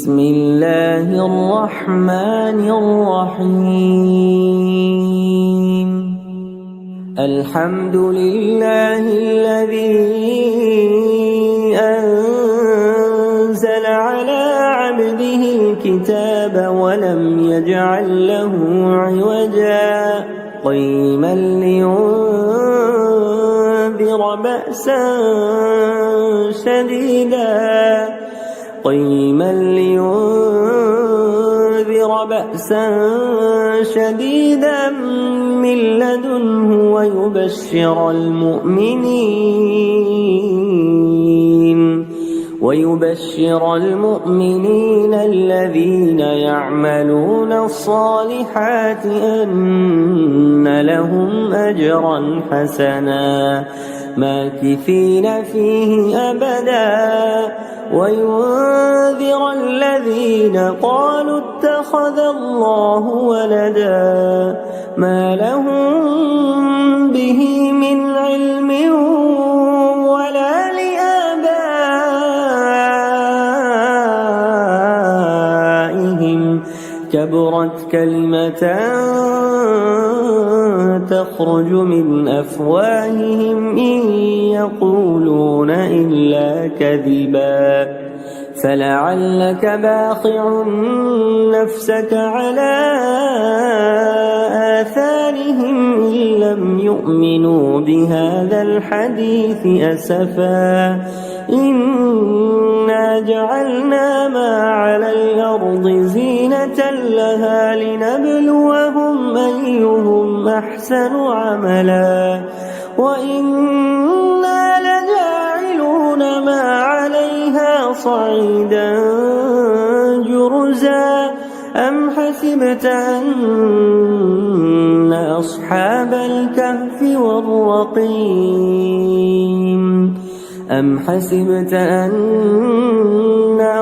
بسم الله الرحمن الرحيم. الحمد لله الذي أنزل على عبده الكتاب ولم يجعل له عوجا قيما لينذر بأسا شديدا من لدنه ويبشر المؤمنين الذين يعملون الصالحات أن لهم أجرا حسنا ماكثين فيه أبدا وينذر الذين قالوا اتخذ الله ولدا ما لهم به من علم ولا لآبائهم كبرت كلمة تخرج من أفواههم إن يقولون إلا كذبا فلعلك باخع نفسك على آثارهم إن لم يؤمنوا بهذا الحديث أسفا إنا جعلنا ما على الأرض زينة لها لنبلوهم أيهم أحسن عملا وإنا لجاعلون ما عليها صعيدا جرزا أم حسبت أن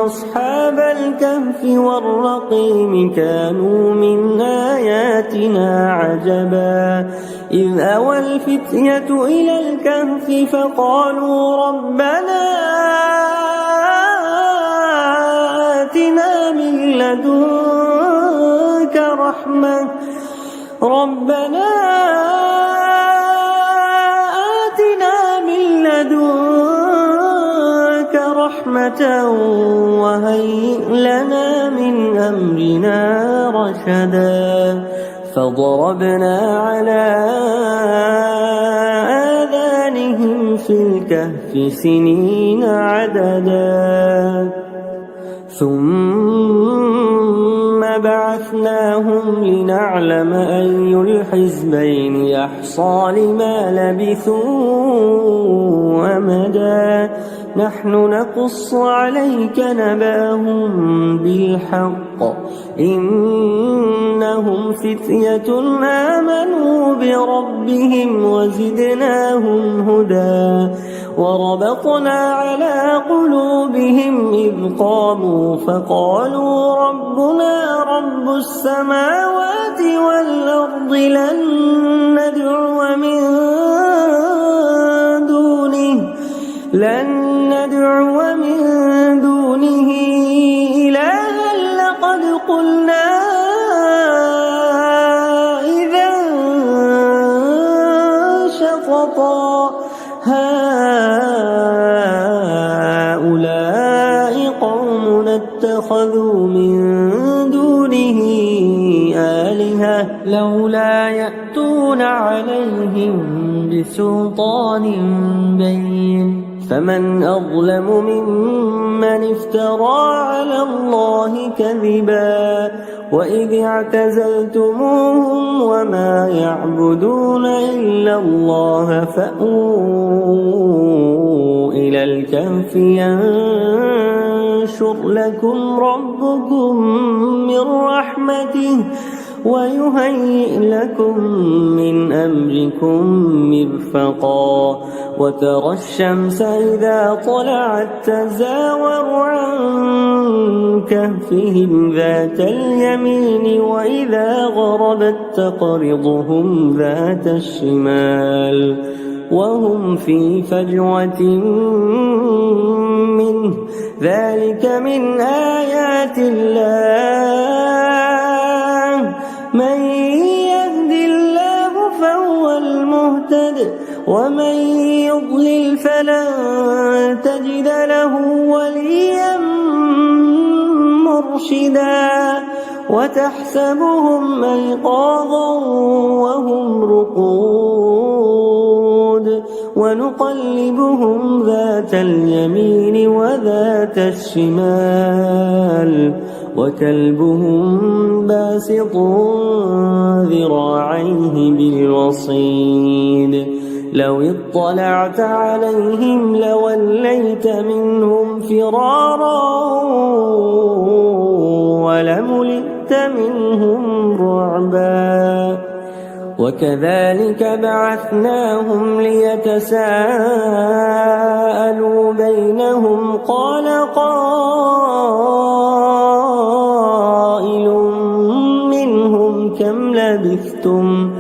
أصحاب الكهف والرقيم كانوا من آياتنا عجبا إذ أوى الفتية إلى الكهف فقالوا ربنا آتنا من لدنك رحمة وهيئ لنا من أمرنا رشدا فضربنا على آذانهم في الكهف سنين عددا ثم بعثناهم لنعلم أي الحزبين يحصى لما لبثوا أمدا نحن نقص عليك نبأهم بالحق إنهم فتية آمنوا بربهم وزدناهم هدى وربطنا على قلوبهم إذ قاموا فقالوا ربنا رب السماوات والأرض لن ندعو من دونه إلها لقد قلنا إذا شططا هؤلاء قوم اتخذوا من دونه آلهة لولا يأتون عليهم بسلطان بين فمن أظلم ممن افترى على الله كذبا وإذ اعتزلتموهم وما يعبدون إلا الله فأووا إلى الكهف ينشر لكم ربكم من رحمته ويهيئ لكم من أمركم مرفقا وترى الشمس إذا طلعت تزاور عن كهفهم ذات اليمين وإذا غربت تقرضهم ذات الشمال وهم في فجوة منه ذلك من آيات ومن يضلل فلن تجد له وليا مرشدا وتحسبهم أيقاظا وهم رقود ونقلبهم ذات اليمين وذات الشمال وكلبهم باسط ذراعيه بالوصيد لو اطلعت عليهم لوليت منهم فرارا ولملئت منهم رعبا وكذلك بعثناهم ليتساءلوا بينهم قال قائل منهم كم لبثتم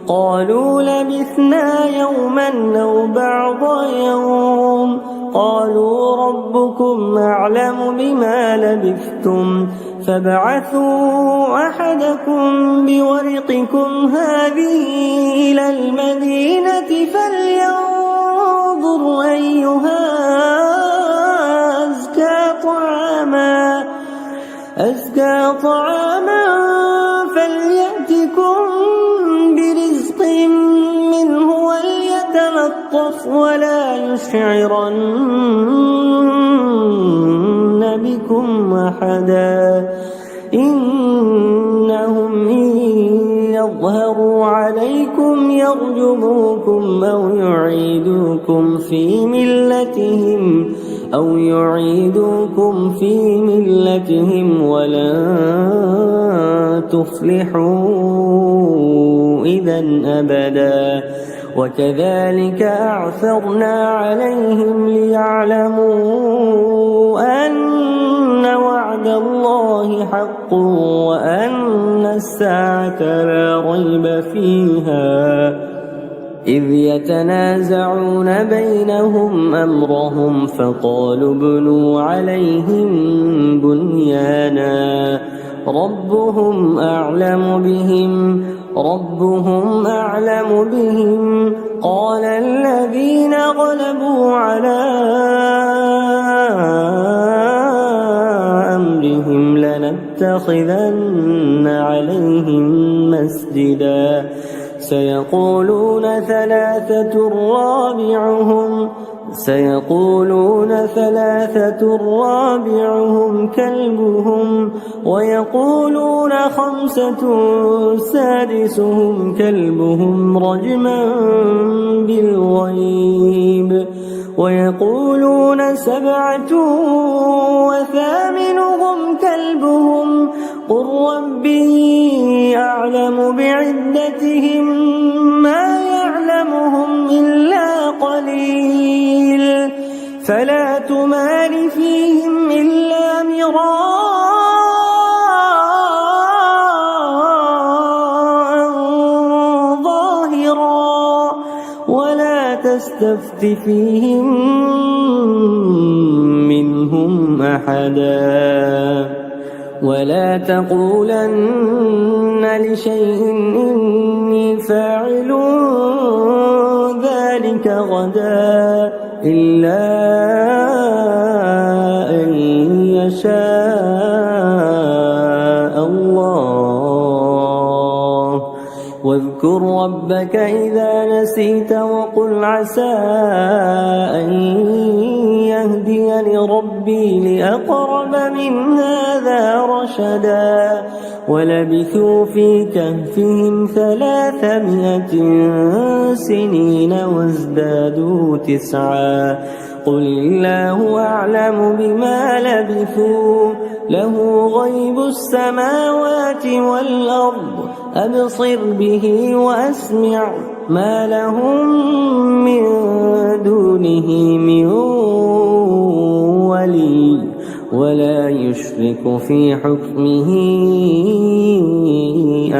قالوا لبثنا يوما أو بعض يوم قالوا ربكم أعلم بما لبثتم فابعثوا أحدكم بورقكم هذه إلى المدينة فلينظر أيها أزكى طعاما فليأتكم برزق منه وليتلطف ولا يشعرن بكم أحدا إنهم إن يظهروا عليكم يرجموكم أو يعيدوكم في ملتهم ولن تفلحوا إذا أبدا وكذلك أعثرنا عليهم ليعلموا أن وعد الله حق وأن الساعة لا ريب فيها إذ يتنازعون بينهم أمرهم فقالوا ابنوا عليهم بنيانا ربهم أعلم بهم قال الذين غلبوا على أمرهم لنتخذن عليهم مسجدا سيقولون ثلاثة رابعهم كلبهم ويقولون 5 سادسهم كلبهم رجما بالغيب ويقولون 7 وثامنهم كلبهم قل ربي أعلم بعدتهم ما يعلمهم إلا قليل فلا تمار فيهم إلا مراء ظاهرا ولا تستفت فيهم منهم أحدا ولا تقولن لشيء إني فاعل ذلك غدا إلا أن يشاء الله واذكر ربك إذا نسيت وقل عسى أن يهديني ربي لأقرب من هذا رشدا ولبثوا في كهفهم 300 سنين وازدادوا 9 قل الله أعلم بما لبثوا له غيب السماوات والأرض أبصر به وأسمع ما لهم من دونه من ولي ولا يشرك في حكمه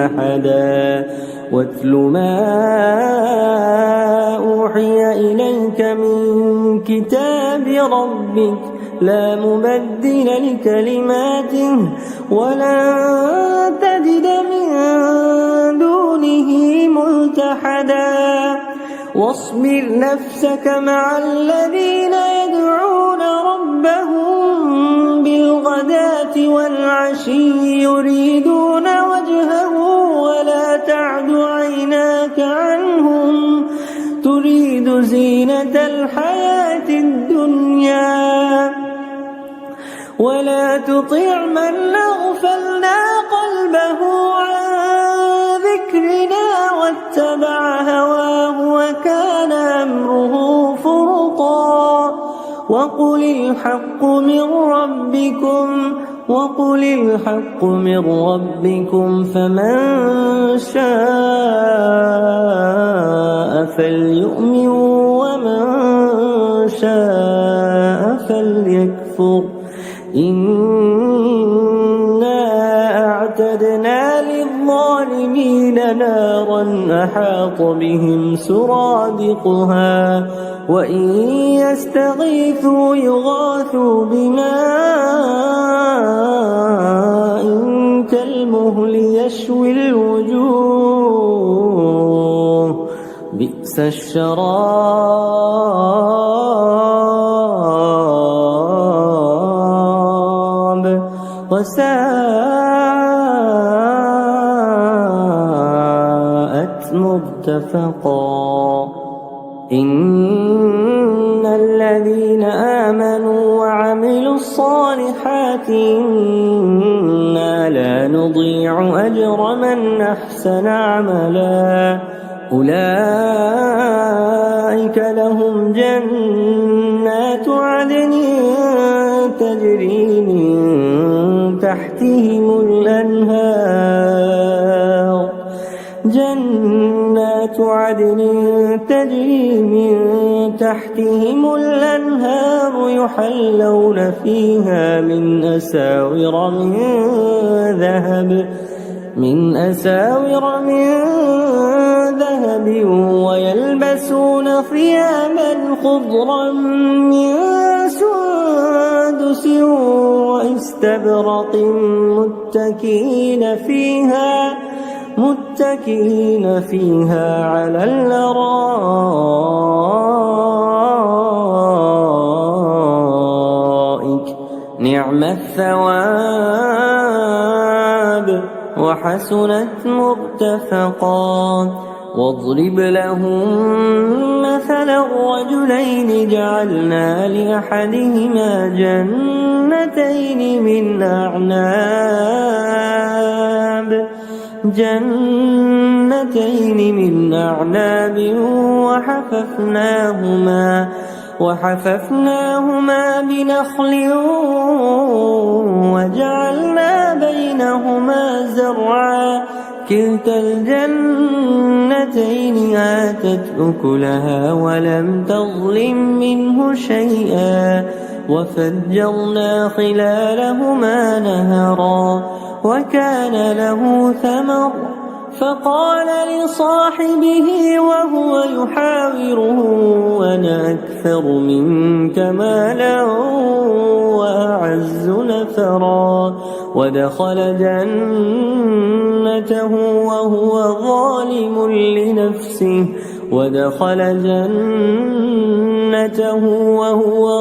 أحدا واتل ما أوحي إليك من كتاب ربك لا مبدل لكلماته ولا تجد من دونه ملتحدا واصبر نفسك مع الذين يدعون ربهم بالغداة والعشي يريدون وجهه ولا تعد عيناك عنهم تريد زينة الحياة الدنيا ولا تطع من أغفلنا قلبه عن ذكرنا واتبع هواه وكان أمره فرطا وقل الحق من ربكم فمن شاء فليؤمن ومن شاء فليكفر إنا أعتدنا للظالمين نارا أحاط بهم سرادقها وإن يستغيثوا يغاثوا بماء كالمهل يشوي الوجوه بئس الشراب وساءت مرتفقا إن الذين آمنوا وعملوا الصالحات إنا لا نضيع أجر من أحسن عملا أولئك لهم جنات عدن تجري من تحتهم الأنهار جنات عدن تجري من تحتهم الأنهار يحلون فيها من أساور من ذهب ويلبسون ثيابا خضرا من سندس واستبرق متكئين فيها على الأرائك نعم الثواب وحسنت مرتفقا واضرب لهم مثلا الرجلين جعلنا لأحدهما جنتين من أعناب وحففناهما بنخل وجعلنا بينهما زرعا كلتا الجنتين آتت أكلها ولم تظلم منه شيئا وفجرنا خلالهما نهرا وكان له ثمر فقال لصاحبه وهو يحاوره أنا أكثر منك مالا وأعز نفرا ودخل جنته وهو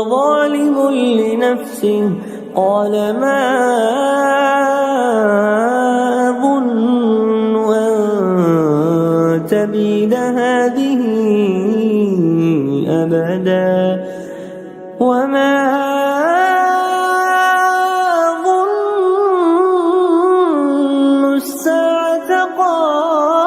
ظالم لنفسه قال ما أظن أن تبيد هذه أبدا وما أظن الساعة قائمة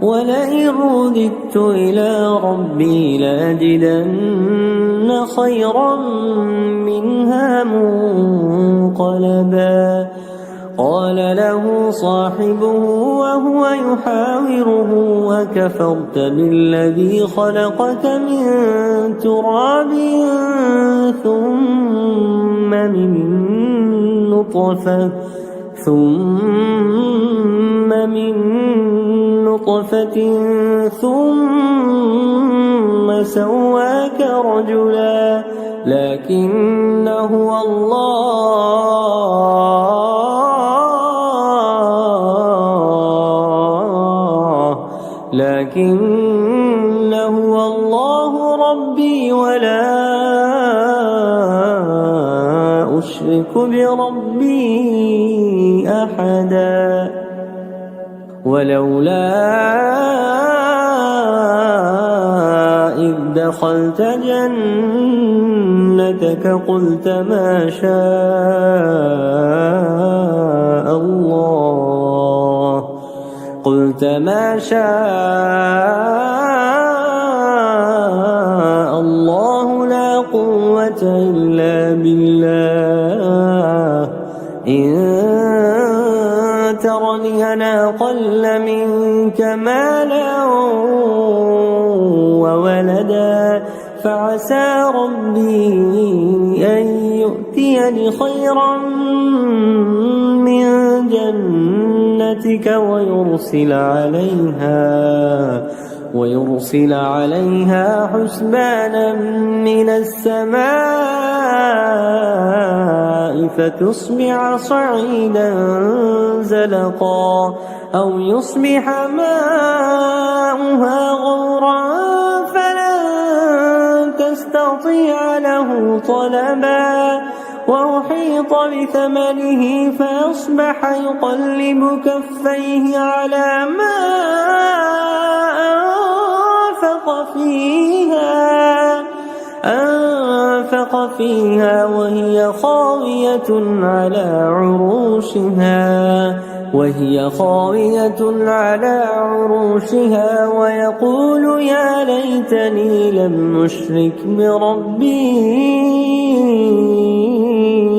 ولئن رددت إلى ربي لأجدن خيرا منها منقلبا قال له صاحبه وهو يحاوره وكفرت بالذي خلقك من تراب ثم من نطفة ثم سواك رجلا لكن هو الله لكن هو الله ربي ولا أشرك بربي أحدا ولولا إذ دخلت جنتك قلت ما شاء الله لا قوة إلا بالله إن ترني أنا أقل منك مالا وولدا فعسى ربي أن يؤتيني خيرا من جنتك ويرسل عليها حسبانا من السماء فتصبح صعيدا زلقا أو يصبح ماؤها غورا فلن تستطيع له طلبا وأحيط بثمنه فأصبح يقلب كفيه على ما أنفق فيها وهي خاوية على عروشها ويقول يا ليتني لم أشرك بربي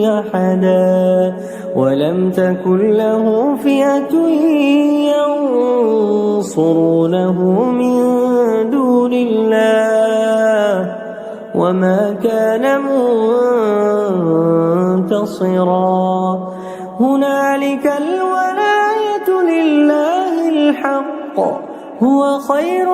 أحدا ولم تكن له فئة ينصرونه من دون الله وما كان منتصرا هنالك الولاية لله الحق هو خير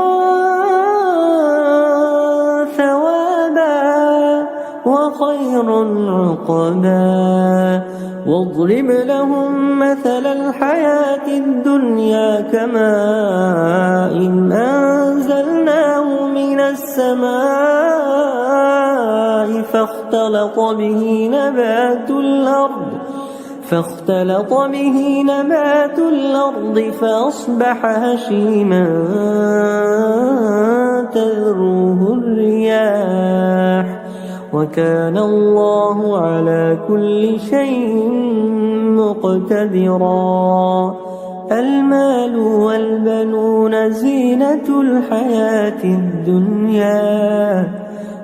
ثوابا وخير عقبا واضرب لهم مثل الحياة الدنيا كماء أنزلناه من السماء فاختلط به نبات الأرض فأصبح هشيما تذروه الرياح وكان الله على كل شيء مقتدرا المال والبنون زينة الحياة الدنيا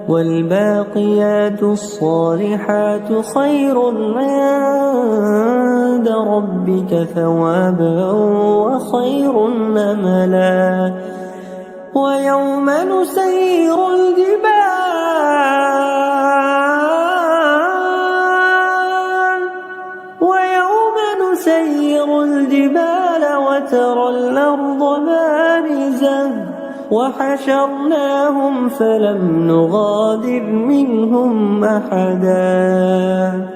والباقيات الصالحات خير عند ربك ثوابا وخير أملا ويوم نسير الجبال وترى الأرض بارزة وحشرناهم فلم نغادر منهم أحدا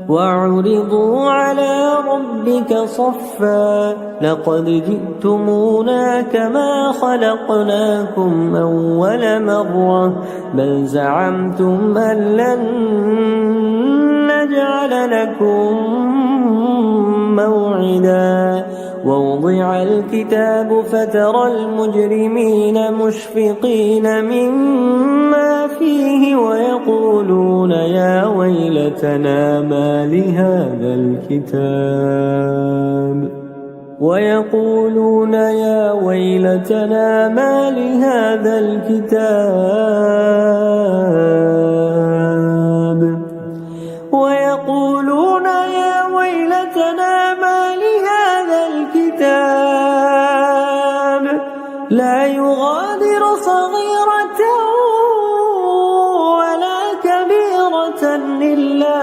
وعرضوا على ربك صفا لقد جئتمونا كما خلقناكم أول مرة بل زعمتم أن لن نجعل لكم موعدا ووضع الكتاب فترى المجرمين مشفقين مما فيه ويقولون يا ويلتنا ما لهذا الكتاب لا يغادر صغيرة ولا كبيرة إلا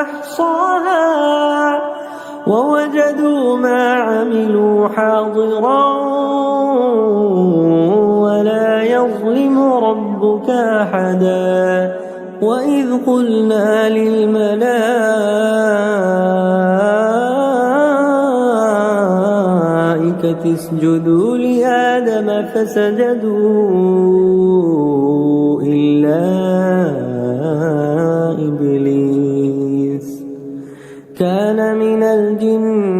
أحصاها ووجدوا ما عملوا حاضرا ولا يظلم ربك أحدا وإذ قلنا للملائكة الملائكة اسجدوا لآدم فسجدوا إلا إبليس كان من الجن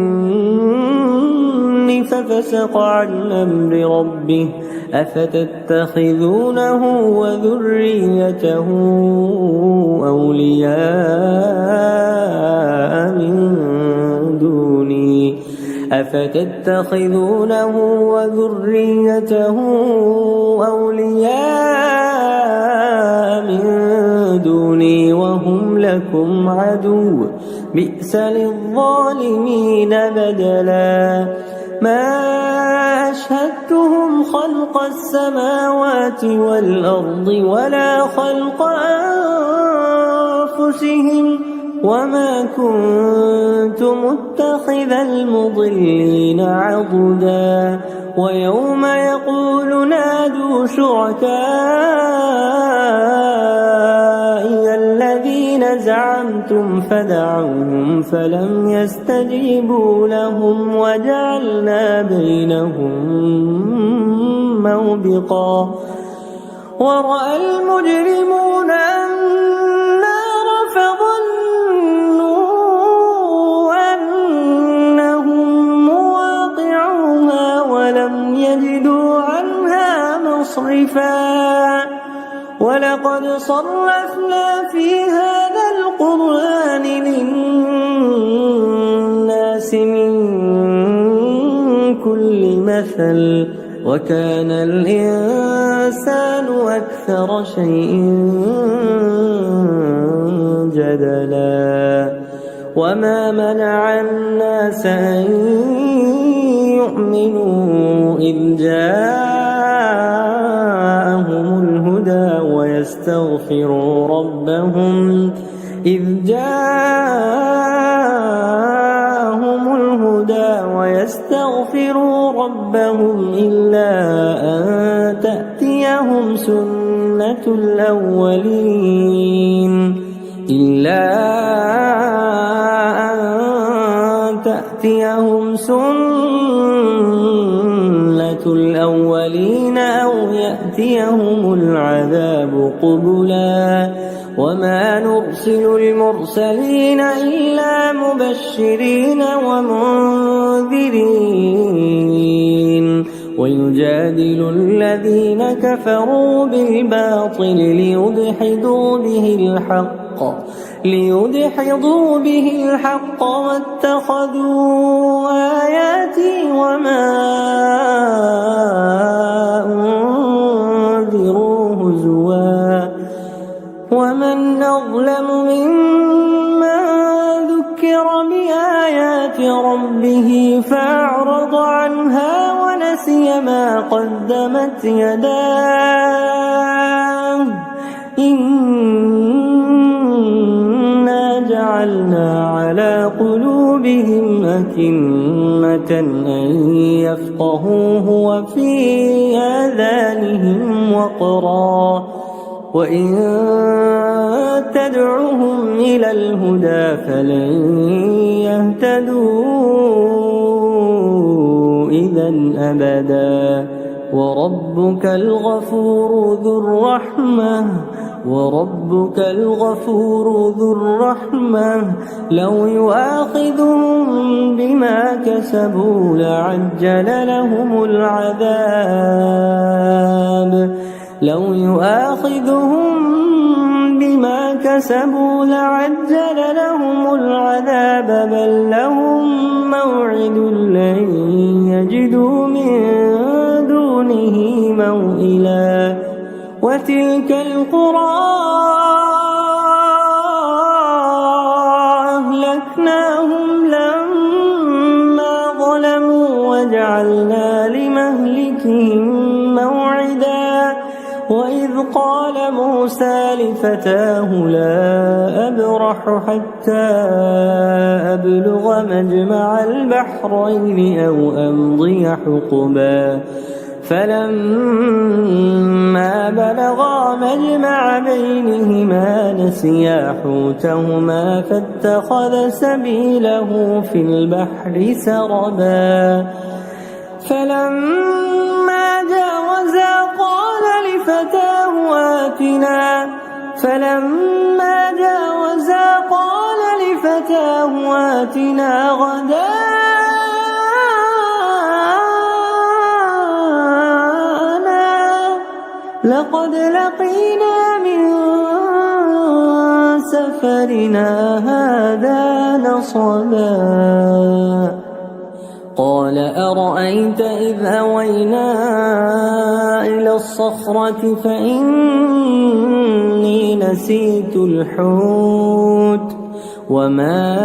ففسق عن أمر ربه أفتتخذونه وذريته أولياء من دوني وهم لكم عدو بئس للظالمين بدلا ما أشهدتهم خلق السماوات والأرض ولا خلق أنفسهم وما كنت متخذ المضلين عضدا ويوم يقول نادوا شركائي الذين زعمتم فدعوهم فلم يستجيبوا لهم وجعلنا بينهم موبقا ورأى المجرمون النار فظنوا أنهم مواقعوها ولم يجدوا عنها مصرفا ولقد صرفنا في هذا القرآن للناس من كل مثل وكان الإنسان أكثر شيء جدلا وما منع الناس أن يؤمنوا إذ جاءهم الهدى ويستغفروا ربهم إلا أن تأتيهم سنة الأولين أو يأتيهم العذاب قبلا وما نرسل المرسلين إلا مبشرين ومنذرين ويجادل الذين كفروا بالباطل ليدحضوا به الحق واتخذوا آياتي وما أنذروا هزوا ومن أظلم ممن ذكر بآيات ربه فأعرض عنها ونسي ما قدمت يداه إنا جعلنا على قلوبهم أكنة أن يفقهوه وفي آذانهم وقرا وإن تدعهم إلى الهدى فلن يهتدوا إذا أبدا وربك الغفور ذو الرحمة لو يؤاخذهم بما كسبوا لعجل لهم العذاب بل لهم موعد لن يجدوا من دونه موئلا وتلك القرى أهلكناهم لما ظلموا وجعلنا لمهلكهم موعدا وإذ قال موسى لفتاه لا أبرح حتى أبلغ مجمع البحرين أو أمضي حقبا فلما بلغا مجمع بينهما نسيا حوتهما فاتخذ سبيله في البحر سربا فلما جاوزا قال لفتاه آتنا غداءنا لقد لقينا من سفرنا هذا نصبا. قال أرأيت إذ أوينا إلى الصخرة فإني نسيت الحوت وما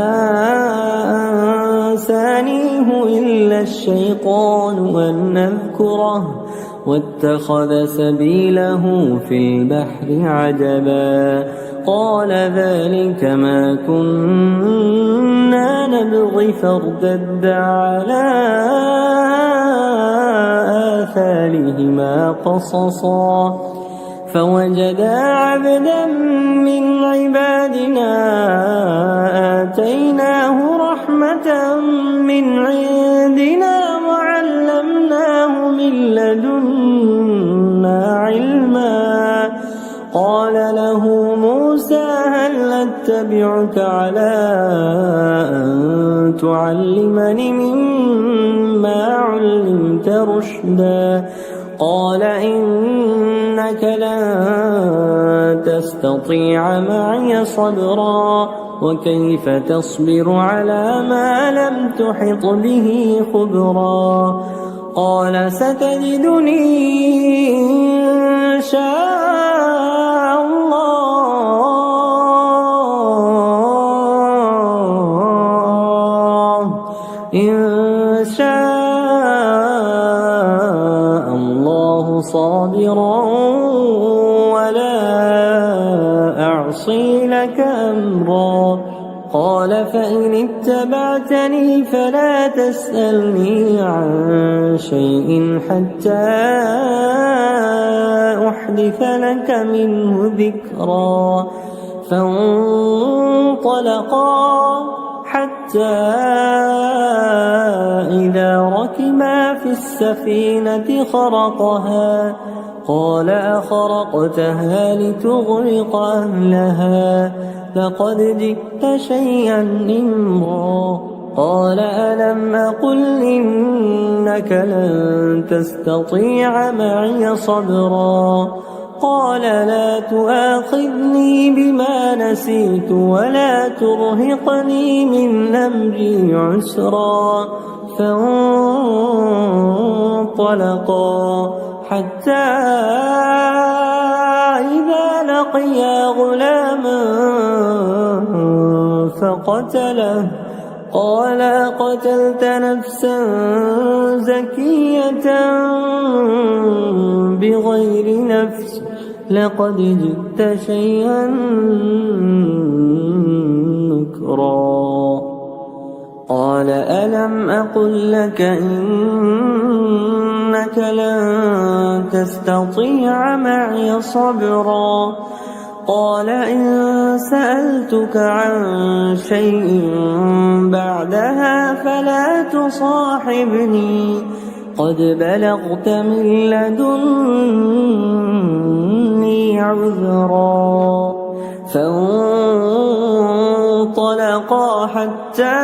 أنسانيه إلا الشيطان أن أذكره واتخذ سبيله في البحر عجبا. قال ذلك ما كنا نبغي فارتدا على آثارهما قصصا فوجدا عبدا من عبادنا آتيناه رحمة من عندنا وعلمناه من لدنا علما. قال له موسى هل أتبعك على أن تعلمني مما علمت رشدا. قال إنك لن تستطيع معي صبرا وكيف تصبر على ما لم تحط به خبرا. قال ستجدني إن شاء الله صابرا ولا أعصي لك أمرا. قال فإن اتبعتني فلا تسألني عن شيء حتى أحدث لك منه ذكرا. فانطلقا حتى إذا ركبا في السفينة خرقها قال أخرقتها لتغرق أهلها لقد جئت شيئا إمرا. قال ألم أقل إنك لن تستطيع معي صبرا. قال لا تؤاخذني بما نسيت ولا ترهقني من أمري عسرا. فانطلقا حتى إذا لقيا غلاما فقتله قال قتلت نفسا زكية بغير نفس لقد جئت شيئا نكرا. قال ألم أقل لك إنك لن تستطيع معي صبرا. قال إن سألتك عن شيء بعدها فلا تصاحبني قد بلغت من لدني عذرا. فانطلقا حتى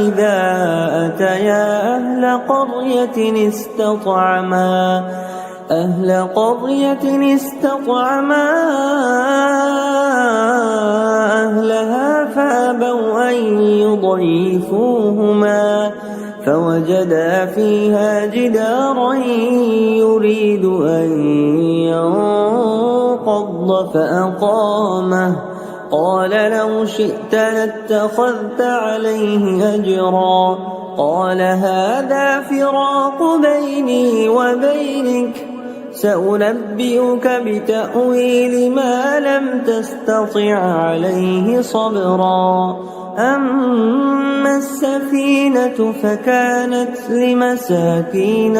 إذا أتيا أهل قرية استطعما أهلها فأبوا أن يضيفوهما فوجدا فيها جدارا يريد أن ينقض فأقامه. قال لو شئت لاتخذت عليه أجرا. قال هذا فراق بيني وبينك سأنبئك بتأويل ما لم تستطع عليه صبرا. أما السفينة فكانت لمساكين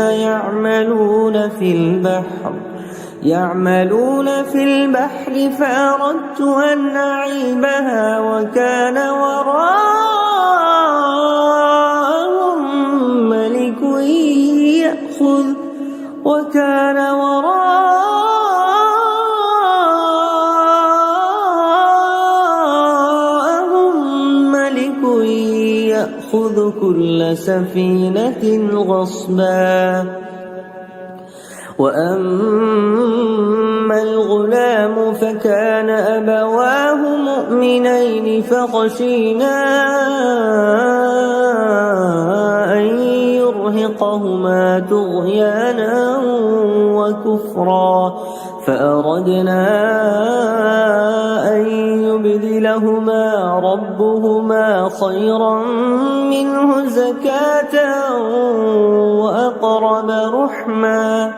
يعملون في البحر فأردت أن أعيبها وكان وراءهم يأخذ وكان وراءهم ملك يأخذ كل سفينة غصبا. وأما الغلام فكان أبواه مؤمنين فخشينا أن يرهقهما طغيانا وكفرا فأردنا أن يبدلهما ربهما خيرا منه زكاة وأقرب رحما.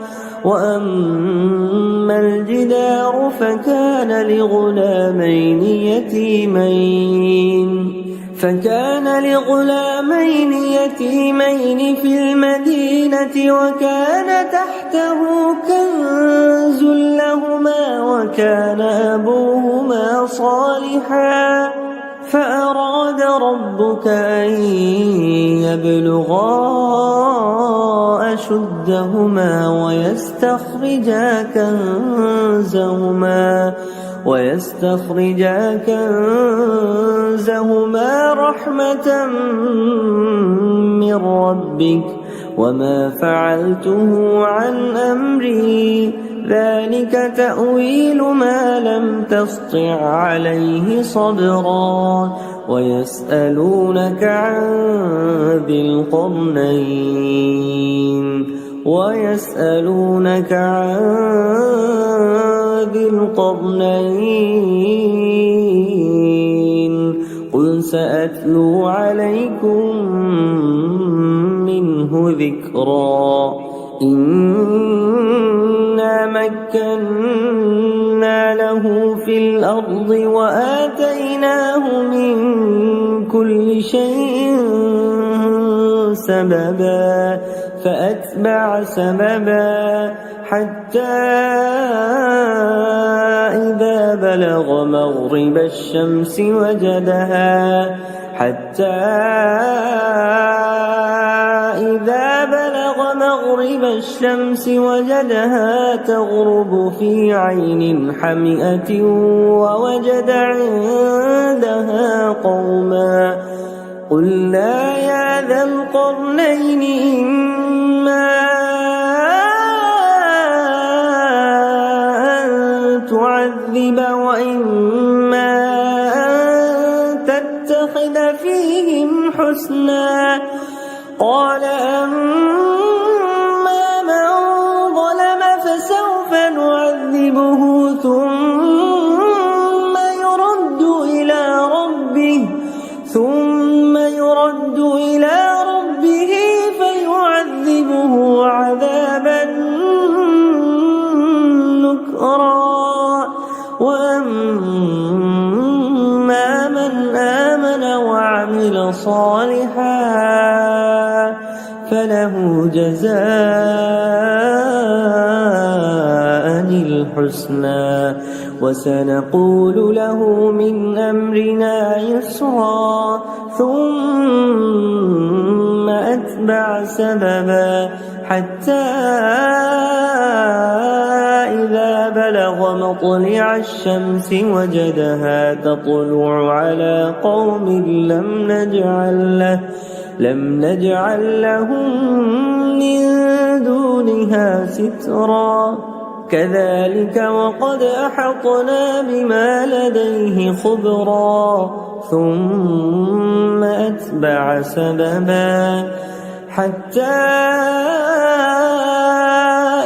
وأما الجدار فكان لغلامين يتيمين في المدينة وكان تحته كنز لهما وكان أبوهما صالحا فأراد ربك أن يبلغا أشدهما ويستخرجا كنزهما رحمة من ربك وما فعلته عن أمري ذلك تأويل ما لم تسطع عليه صبرا. ويسألونك عن ذي القرنين قل سأتلو عليكم منه ذكرا. إنا مكنا له في الأرض وآتيناه من كل شيء سببا فأتبع سببا حتى إذا بلغ مغرب الشمس وجدها تغرب في عين حمئة ووجد عندها قوما قلنا يا ذا القرنين إما أن تعذب وإما أن تتخذ فيهم حسنا. قال أما من ظلم فسوف نعذبه ثم يرد إلى ربه فيعذبه عذابا نكرا. وأما من آمن وعمل صالحا فله جزاء الحسنى وسنقول له من أمرنا يسرا. ثم أتبع سببا حتى إذا بلغ مطلع الشمس وجدها تطلع على قوم لم نجعل لهم من دونها سترا. كذلك وقد أحطنا بما لديه خبرا. ثم أتبع سببا حتى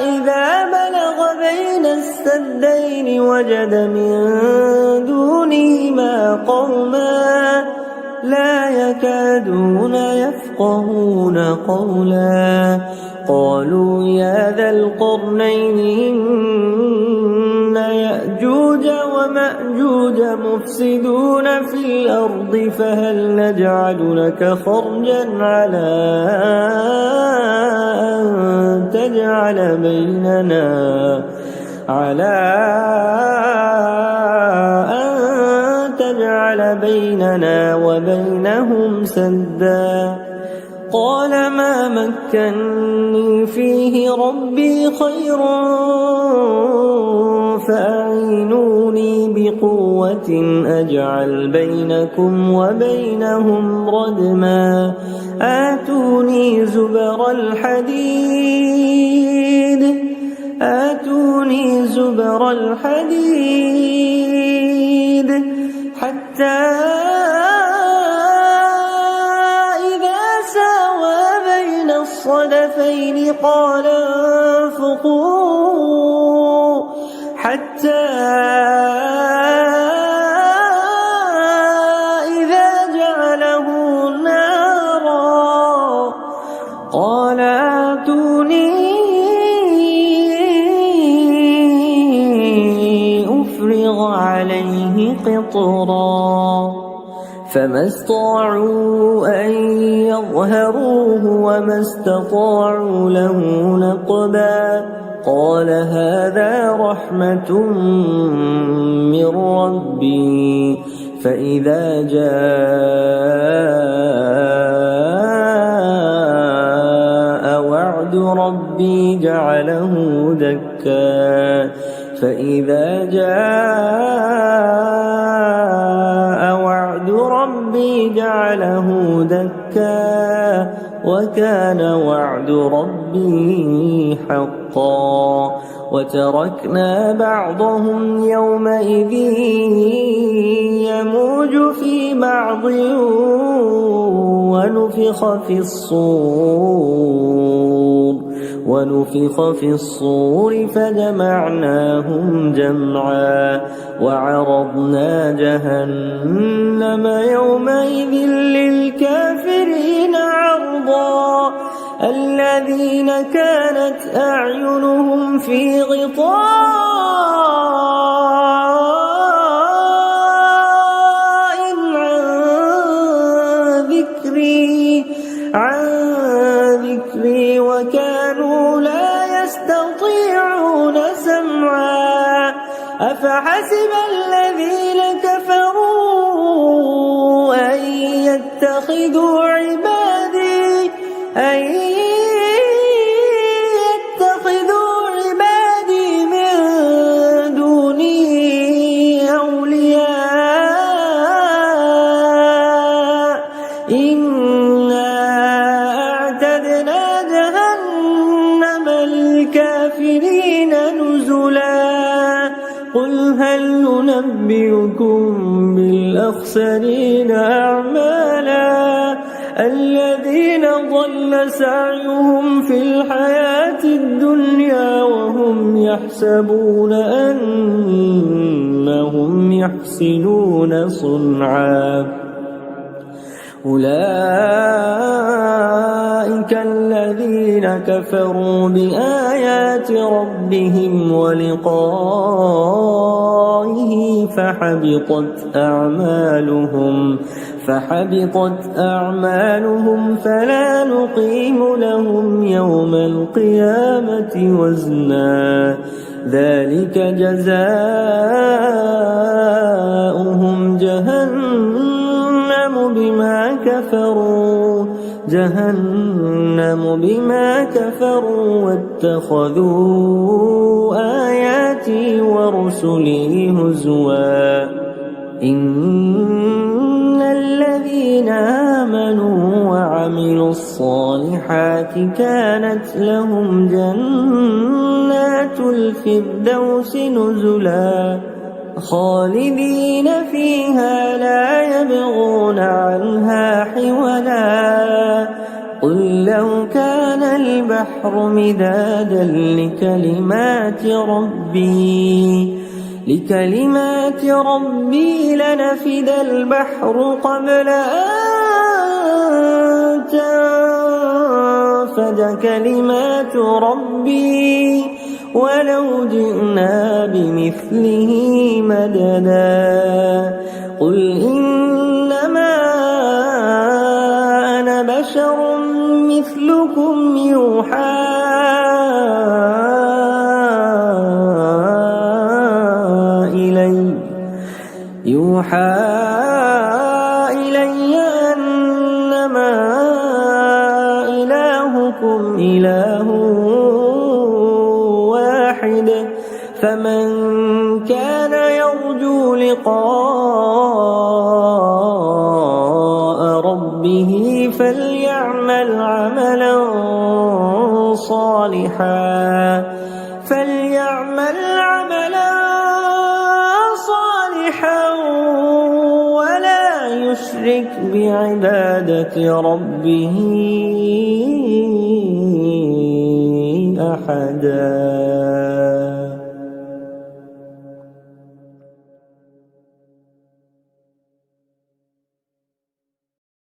إذا بلغ بين السدين وجد من دونهما قوما لا يكادون يفقهون قولا. قالوا يا ذا القرنين إن يأجوج ومأجوج مفسدون في الأرض فهل نجعل لك خرجا على أن تجعل بيننا وبينهم سدا. قال ما مكني فيه ربي خير فأعينوني بقوة أجعل بينكم وبينهم ردما آتوني زبر الحديد حتى إذا ساوى بين الصدفين قال انفخوا حتى إذا جعله نارا قال آتوني أفرغ عليه قطرا فما استطاعوا أن يظهروه وما استطاعوا له نقبا قال هذا رحمة من ربي فإذا جاء وعد ربي جعله دكا وكان وعد ربي حقا وتركنا بعضهم يومئذ يموج في بعض ونفخ في الصور فجمعناهم جمعا وعرضنا جهنم يومئذ للكافرين عرضا الذين كانت أعينهم في غطاء عن ذكري وكانوا لا يستطيعون سمعا أفحسب الذين كفروا أن يتخذوا عبادي من دوني أولياء إنا أعتدنا جهنم للكافرين نزلا قل هل ننبئكم بالأخسرين أعمالا الذين ضل سعيهم في الحياة الدنيا وهم يحسبون أنهم يحسنون صنعا أولئك الذين كفروا بآيات ربهم ولقائه فحبطت أعمالهم فلا نقيم لهم يوم القيامة وزنا ذلك جزاؤهم جهنم بما كفروا واتخذوا آياتي ورسلي هزوا إن الذين آمنوا وعملوا الصالحات كانت لهم جنات الفردوس نزلا خالدين فيها لا يبغون عنها حولا قل لو كان البحر مدادا لكلمات ربي لنفد البحر قبل أن تنفد كلمات ربي ولو جئنا بمثله مددا قل إنما أنا بشر مثلكم يوحى إلي أنما فمن كان يرجو لقاء ربه فليعمل عملا صالحا ولا يشرك بعبادة ربه أحدا.